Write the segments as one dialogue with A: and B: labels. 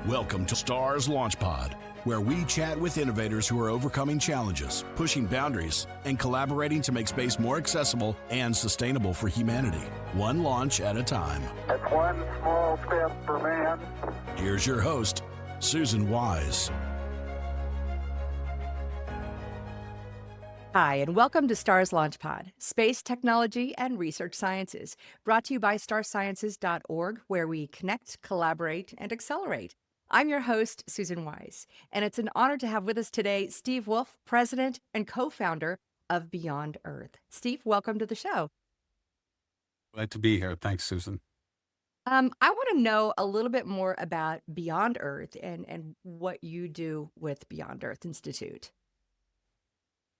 A: Welcome to Stars Launch Pod, where we chat with innovators who are overcoming challenges, pushing boundaries, and collaborating to make space more accessible and sustainable for humanity, one launch at a time.
B: It's one small step for man.
A: Here's your host, Susan Wise.
C: Hi, and welcome to STARS LaunchPod, Space Technology and Research Sciences, brought to you by starsciences.org, where we connect, collaborate, and accelerate. I'm your host, Susan Wise, and it's an honor to have with us today Steve Wolf, president and co-founder of Beyond Earth. Steve, welcome to the show.
D: Glad to be here. Thanks, Susan.
C: I want to know a little bit more about Beyond Earth and what you do with Beyond Earth Institute.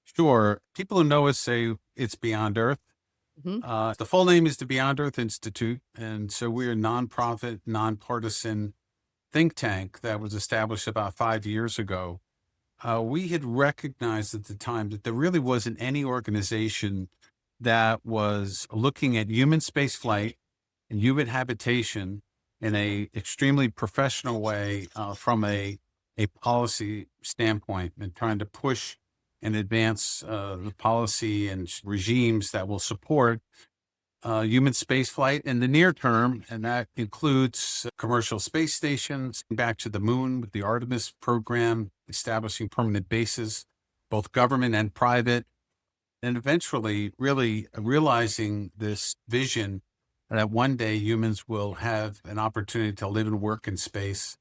D: Sure. People who know us say it's Beyond Earth. The full name is the Beyond Earth Institute. And so we're a nonprofit, nonpartisan think tank that was established about 5 years ago. We had recognized at the time that there really wasn't any organization that was looking at human spaceflight and human habitation in a extremely professional way from a policy standpoint, and trying to push and advance the policy and regimes that will support human spaceflight in the near term. And that includes commercial space stations, back to the moon with the Artemis program, establishing permanent bases, both government and private, and eventually really realizing this vision that one day humans will have an opportunity to live and work in space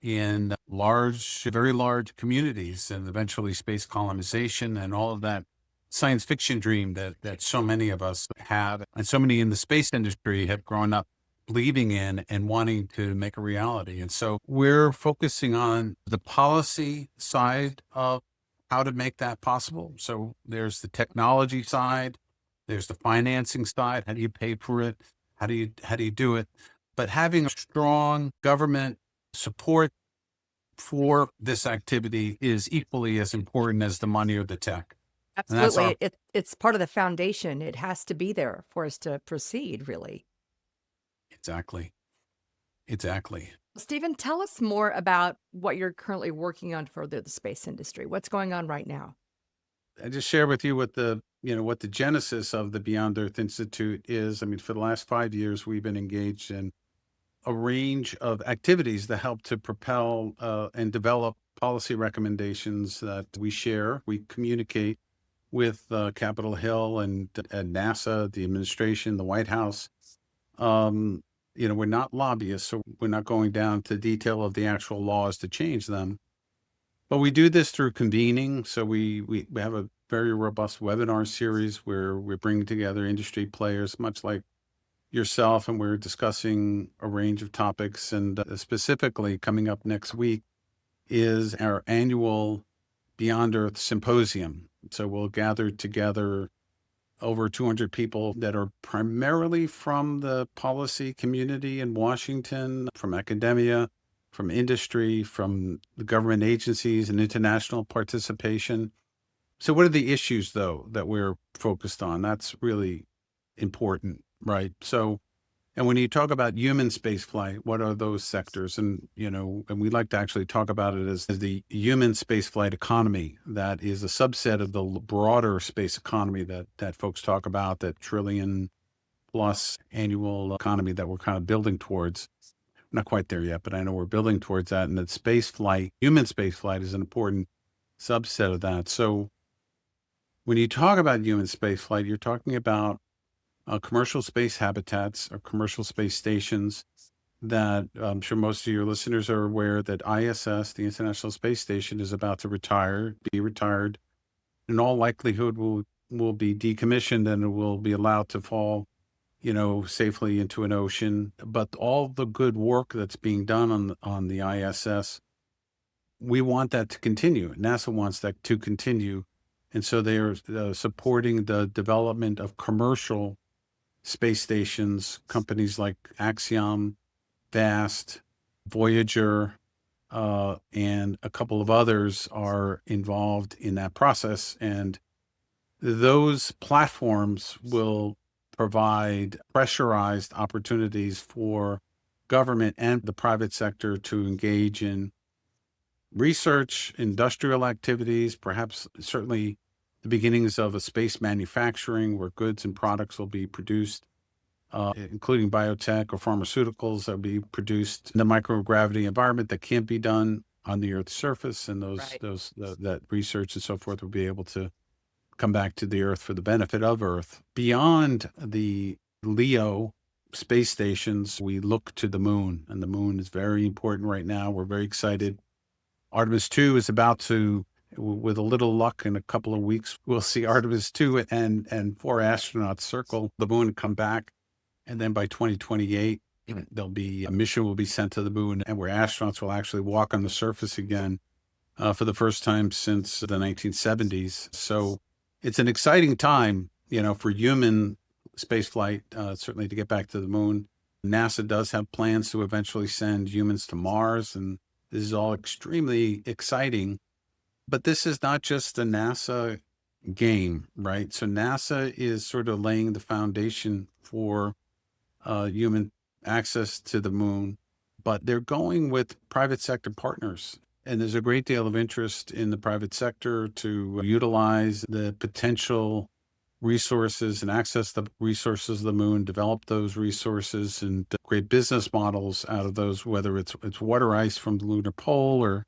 D: in large, very large communities, and eventually space colonization and all of that science fiction dream that so many of us have, and so many in the space industry have grown up believing in and wanting to make a reality. And so we're focusing on the policy side of how to make that possible. So there's the technology side, there's the financing side. How do you pay for it? How do you do it? But having a strong government support for this activity is equally as important as the money or the tech.
C: Absolutely. It's part of the foundation. It has to be there for us to proceed, really.
D: Exactly.
C: Stephen, tell us more about what you're currently working on for the space industry. What's going on right now?
D: I just share with you what the genesis of the Beyond Earth Institute is. I mean, for the last 5 years, we've been engaged in a range of activities that help to propel and develop policy recommendations that we share. We communicate with Capitol Hill and NASA, the administration, the White House. We're not lobbyists, so we're not going down to detail of the actual laws to change them. But we do this through convening. So we have a very robust webinar series where we're bringing together industry players, much like yourself, and we're discussing a range of topics. And specifically coming up next week is our annual Beyond Earth Symposium. So we'll gather together over 200 people that are primarily from the policy community in Washington, from academia, from industry, from the government agencies and international participation. So what are the issues, though, that we're focused on? That's really important, right? So, and when you talk about human spaceflight, what are those sectors? And, and we like to actually talk about it as the human spaceflight economy. That is a subset of the broader space economy that folks talk about, that trillion plus annual economy that we're kind of building towards. Not quite there yet, but I know we're building towards that. And that human spaceflight is an important subset of that. So when you talk about human spaceflight, you're talking about commercial space habitats or commercial space stations that I'm sure most of your listeners are aware that ISS, the International Space Station, is about to be retired. In all likelihood will be decommissioned, and it will be allowed to fall, safely into an ocean. But all the good work that's being done on the ISS, we want that to continue. NASA wants that to continue. And so they are supporting the development of commercial space stations. Companies like Axiom, Vast, Voyager, and a couple of others are involved in that process. And those platforms will provide pressurized opportunities for government and the private sector to engage in research, industrial activities, perhaps certainly the beginnings of a space manufacturing where goods and products will be produced, including biotech or pharmaceuticals that will be produced in the microgravity environment that can't be done on the Earth's surface, and
C: Right.
D: that research and so forth will be able to come back to the Earth for the benefit of Earth. Beyond the LEO space stations, we look to the moon, and the moon is very important right now. We're very excited. Artemis 2 is about to, with a little luck, in a couple of weeks, we'll see Artemis 2 and 4 astronauts circle the moon and come back. And then by 2028, there'll be a mission will be sent to the moon, and where astronauts will actually walk on the surface again for the first time since the 1970s. So it's an exciting time, for human spaceflight, certainly to get back to the moon. NASA does have plans to eventually send humans to Mars, and this is all extremely exciting. But this is not just a NASA game, right? So NASA is sort of laying the foundation for human access to the moon, but they're going with private sector partners. And there's a great deal of interest in the private sector to utilize the potential resources and access the resources of the moon, develop those resources and create business models out of those, whether it's water ice from the lunar pole or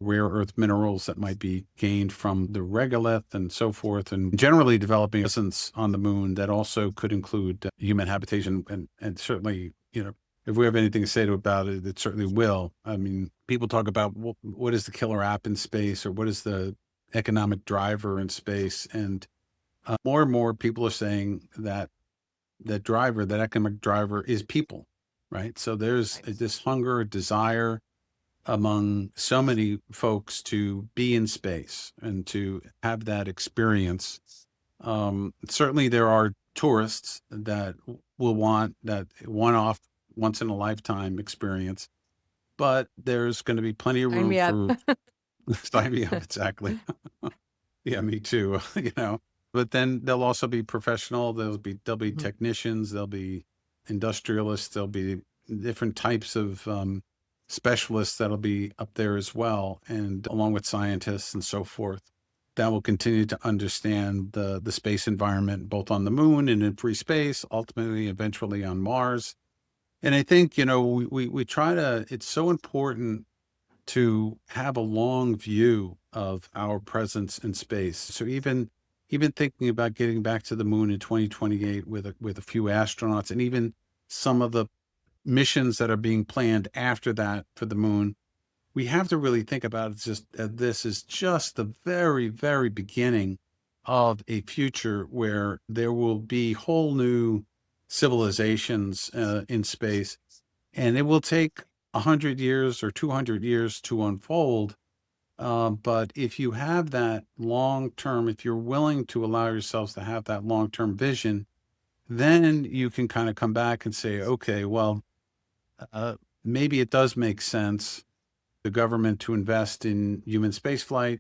D: rare earth minerals that might be gained from the regolith and so forth, and generally developing a presence on the moon that also could include human habitation. And certainly, if we have anything to say about it, it certainly will. I mean, people talk about what is the killer app in space, or what is the economic driver in space, and more and more people are saying that that economic driver is people, right? So there's this hunger, desire among so many folks to be in space and to have that experience. Certainly there are tourists that will want that one-off, once in a lifetime experience, but there's going to be plenty of
C: Sign
D: room
C: me up.
D: for sign me up, exactly. Yeah, me too. But then there'll also be professional, there'll be
C: Mhm.
D: technicians, there'll be industrialists, there'll be different types of specialists that'll be up there as well, and along with scientists and so forth, that will continue to understand the space environment, both on the moon and in free space, ultimately, eventually on Mars. And I think, we try to, it's so important to have a long view of our presence in space. So even thinking about getting back to the moon in 2028 with a few astronauts, and even some of the missions that are being planned after that for the moon, we have to really think about it just this is just the very, very beginning of a future where there will be whole new civilizations in space, and it will take 100 years or 200 years to unfold. But if you have that long term, if you're willing to allow yourselves to have that long term vision, then you can kind of come back and say, okay, well, uh, maybe it does make sense the government to invest in human spaceflight,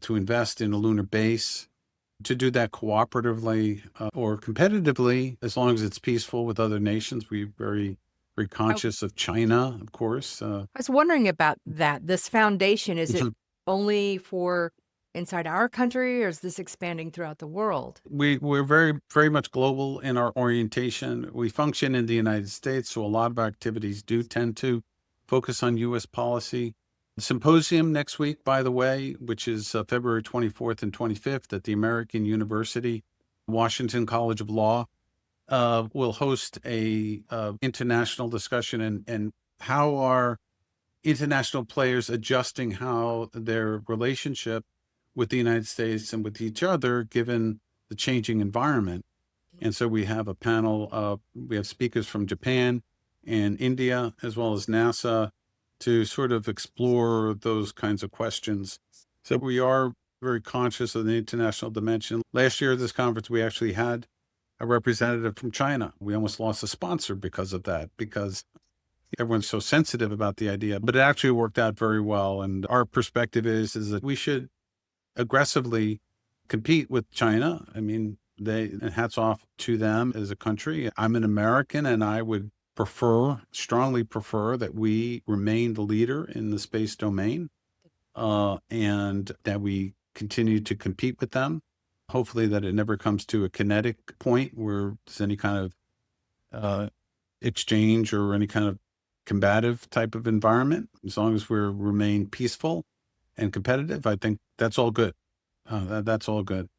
D: to invest in a lunar base, to do that cooperatively or competitively, as long as it's peaceful with other nations. We're very, very
C: I
D: conscious of China, of course.
C: I was wondering about that. This foundation, is it only for inside our country, or is this expanding throughout the world?
D: We're very, very much global in our orientation. We function in the United States, so a lot of our activities do tend to focus on U.S. policy. The symposium next week, by the way, which is February 24th and 25th at the American University, Washington College of Law, will host a international discussion and how are international players adjusting how their relationship with the United States and with each other, given the changing environment. And so we have a panel, we have speakers from Japan and India, as well as NASA, to sort of explore those kinds of questions. So we are very conscious of the international dimension. Last year at this conference, we actually had a representative from China. We almost lost a sponsor because of that, because everyone's so sensitive about the idea, but it actually worked out very well. And our perspective is that we should aggressively compete with China. I mean, and hats off to them as a country. I'm an American, and I would strongly prefer that we remain the leader in the space domain, and that we continue to compete with them. Hopefully that it never comes to a kinetic point where there's any kind of exchange or any kind of combative type of environment. As long as we remain peaceful and competitive, I think that's all good. That's all good.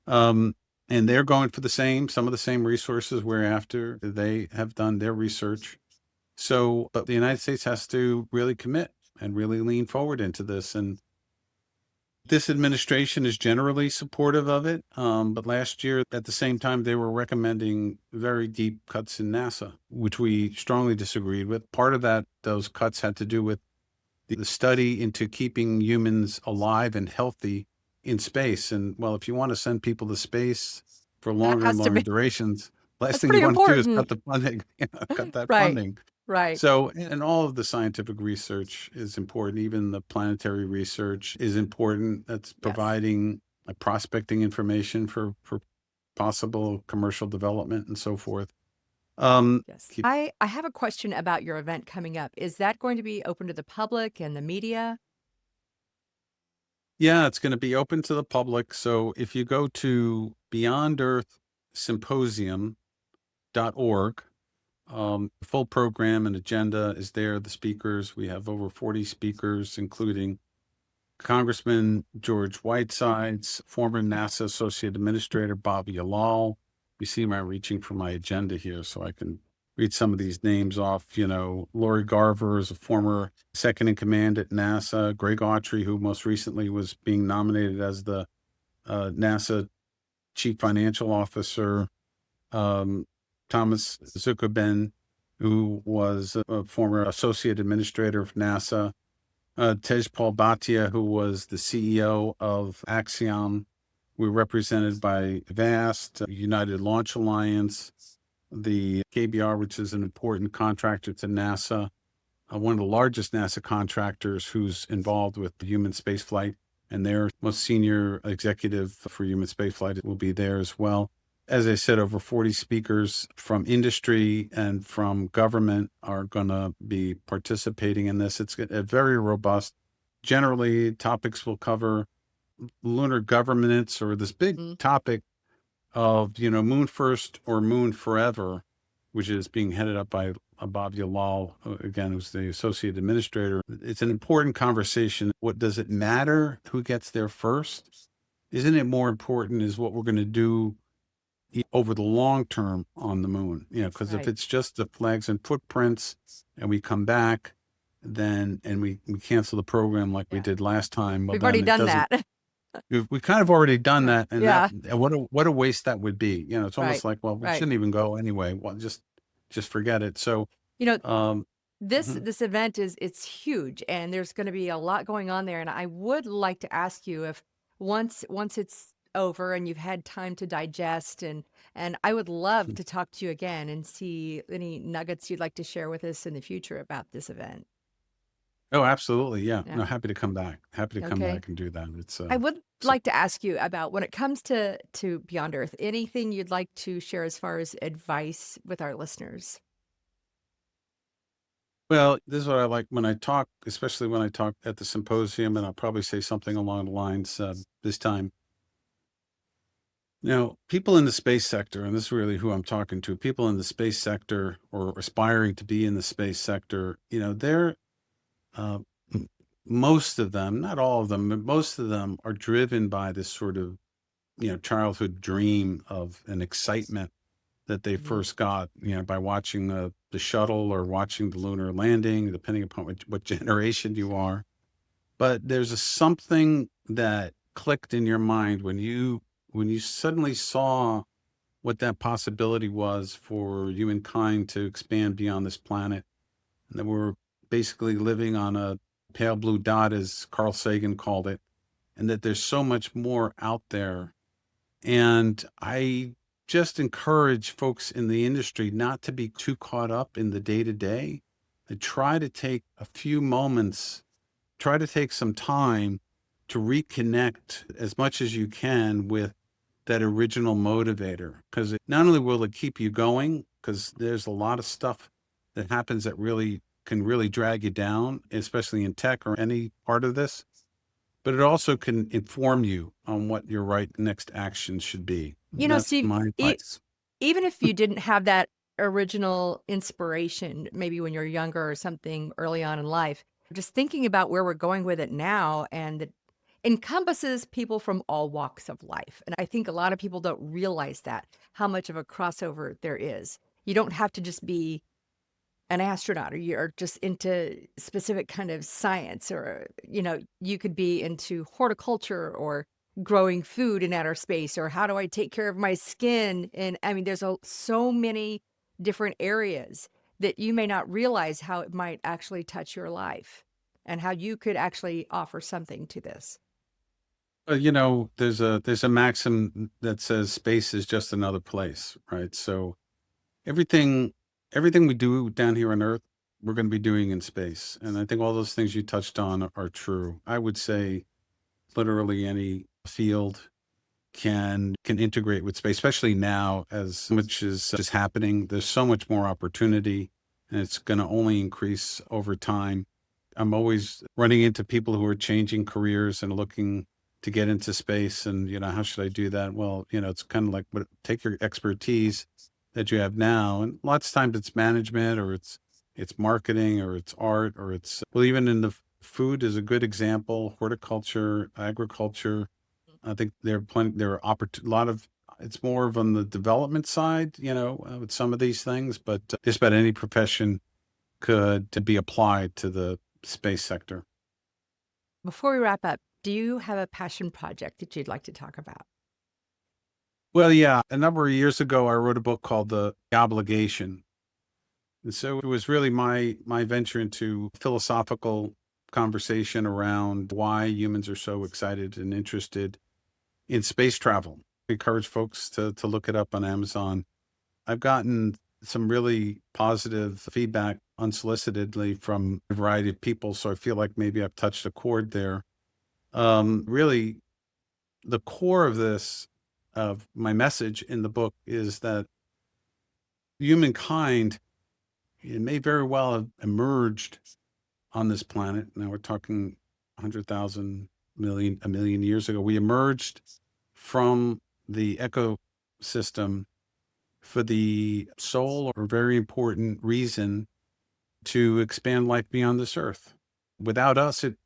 D: And they're going for some of the same resources we're after. They have done their research. So, but the United States has to really commit and really lean forward into this. And this administration is generally supportive of it. But last year, at the same time, they were recommending very deep cuts in NASA, which we strongly disagreed with. Part of those cuts had to do with the study into keeping humans alive and healthy in space. And well, if you want to send people to space for
C: That
D: longer
C: has
D: and
C: to
D: longer
C: be,
D: durations, last
C: that's
D: thing
C: pretty
D: you want to do is
C: important.
D: cut the funding, cut that
C: Right,
D: funding.
C: right.
D: So, and all of the scientific research is important. Even the planetary research is important. That's
C: Yes.
D: providing prospecting information for possible commercial development and so forth.
C: Yes. I have a question about your event coming up. Is that going to be open to the public and the media?
D: Yeah, it's going to be open to the public. So if you go to beyondearthsymposium.org, full program and agenda is there. The speakers, we have over 40 speakers, including Congressman George Whitesides, former NASA Associate Administrator Bobby Alal. You see my reaching for my agenda here so I can read some of these names off. Lori Garver is a former second in command at NASA. Greg Autry, who most recently was being nominated as the NASA Chief Financial Officer. Thomas Zuckerman, who was a former Associate Administrator of NASA. Tejpal Bhatia, who was the CEO of Axiom. We're represented by VAST, United Launch Alliance, the KBR, which is an important contractor to NASA, one of the largest NASA contractors who's involved with the human spaceflight, and their most senior executive for human spaceflight will be there as well. As I said, over 40 speakers from industry and from government are going to be participating in this. It's a very robust. Generally, topics will cover lunar governance or this big topic of, moon first or moon forever, which is being headed up by Bobby Alal, again, who's the associate administrator. It's an important conversation. What does it matter who gets there first? Isn't it more important is what we're going to do over the long term on the moon? Because if it's just the flags and footprints and we come back, then and we cancel the program like we did last time. Well,
C: We've already done that.
D: We kind of already done that, and
C: Yeah.
D: what a waste that would be. It's almost
C: Right,
D: like, well, we
C: right.
D: shouldn't even go anyway. Well, just forget it. So,
C: This event it's huge, and there's going to be a lot going on there. And I would like to ask you if once it's over and you've had time to digest, and I would love to talk to you again and see any nuggets you'd like to share with us in the future about this event.
D: Oh, absolutely, yeah.
C: Yeah.
D: No, happy to come back. Happy to come
C: Okay.
D: back and do that. It's
C: I would like to ask you about when it comes to Beyond Earth, anything you'd like to share as far as advice with our listeners?
D: Well, this is what I like when I talk, especially when I talk at the symposium, and I'll probably say something along the lines this time. People in the space sector, and this is really who I'm talking to, people in the space sector or aspiring to be in the space sector, they're most of them, not all of them, but most of them are driven by this sort of, childhood dream of an excitement that they first got, by watching the shuttle or watching the lunar landing, depending upon what generation you are. But there's something that clicked in your mind when you suddenly saw what that possibility was for humankind to expand beyond this planet, and that we're basically living on a pale blue dot, as Carl Sagan called it, and that there's so much more out there. And I just encourage folks in the industry not to be too caught up in the day-to-day, and try to take a few moments, try to take some time to reconnect as much as you can with that original motivator, because not only will it keep you going, because there's a lot of stuff that happens that really can really drag you down, especially in tech or any part of this. But it also can inform you on what your right next action should be. That's
C: Steve,
D: my advice.
C: even if you didn't have that original inspiration, maybe when you're younger or something early on in life, just thinking about where we're going with it now, and it encompasses people from all walks of life. And I think a lot of people don't realize that, how much of a crossover there is. You don't have to just be an astronaut, or you're just into specific kind of science, or you could be into horticulture or growing food in outer space, or how do I take care of my skin. And I mean, there's so many different areas that you may not realize how it might actually touch your life, and how you could actually offer something to this.
D: There's a maxim that says space is just another place, right? So everything everything we do down here on Earth, we're going to be doing in space, and I think all those things you touched on are true. I would say literally any field can integrate with space, especially now as so much is happening. There's so much more opportunity, and it's going to only increase over time. I'm always running into people who are changing careers and looking to get into space, and how should I do that? Well, it's kind of like, take your expertise that you have now, and lots of times it's management, or it's marketing, or it's art, or it's, well, even in the food is a good example, horticulture, agriculture. I think there are a lot of, it's more of on the development side, with some of these things, but just about any profession could to be applied to the space sector.
C: Before we wrap up, do you have a passion project that you'd like to talk about?
D: Well, yeah, a number of years ago, I wrote a book called The Obligation. And so it was really my venture into philosophical conversation around why humans are so excited and interested in space travel. I encourage folks to look it up on Amazon. I've gotten some really positive feedback unsolicitedly from a variety of people, so I feel like maybe I've touched a chord there. Really, the core of my message in the book is that humankind, it may very well have emerged on this planet. Now we're talking 100,000, a million years ago. We emerged from the ecosystem for the sole or very important reason to expand life beyond this earth. Without us, it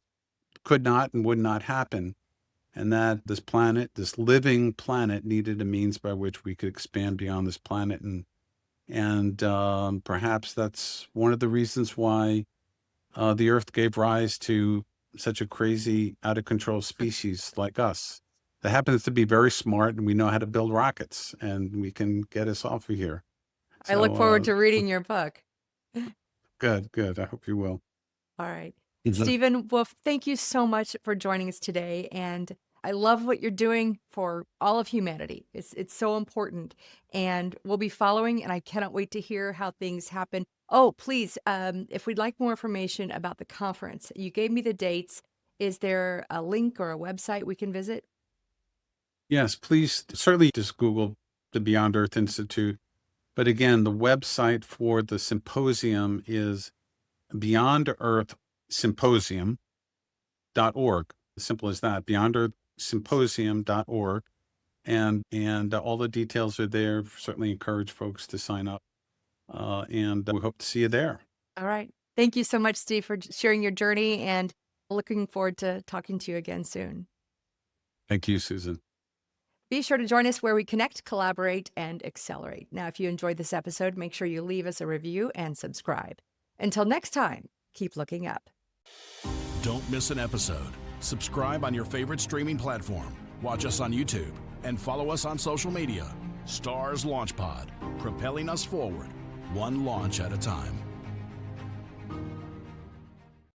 D: could not and would not happen. And that this planet, this living planet, needed a means by which we could expand beyond this planet. And perhaps that's one of the reasons why the Earth gave rise to such a crazy, out of control species like us that happens to be very smart, and we know how to build rockets, and we can get us off of here.
C: I look forward to reading your book.
D: Good. I hope you will.
C: All right. Stephen, well, thank you so much for joining us today. And I love what you're doing for all of humanity. It's so important. And we'll be following, and I cannot wait to hear how things happen. Oh, please, if we'd like more information about the conference, you gave me the dates. Is there a link or a website we can visit?
D: Yes, please, certainly just Google the Beyond Earth Institute. But again, the website for the symposium is beyondearthsymposium.org. As simple as that, beyondearthsymposium.org. And all the details are there. Certainly encourage folks to sign up. And we hope to see you there.
C: All right. Thank you so much, Steve, for sharing your journey, and looking forward to talking to you again soon.
D: Thank you, Susan.
C: Be sure to join us where we connect, collaborate, and accelerate. Now, if you enjoyed this episode, make sure you leave us a review and subscribe. Until next time, keep looking up.
A: Don't miss an episode. Subscribe on your favorite streaming platform. Watch us on YouTube and follow us on social media. Stars Launch Pod, propelling us forward, one launch at a time.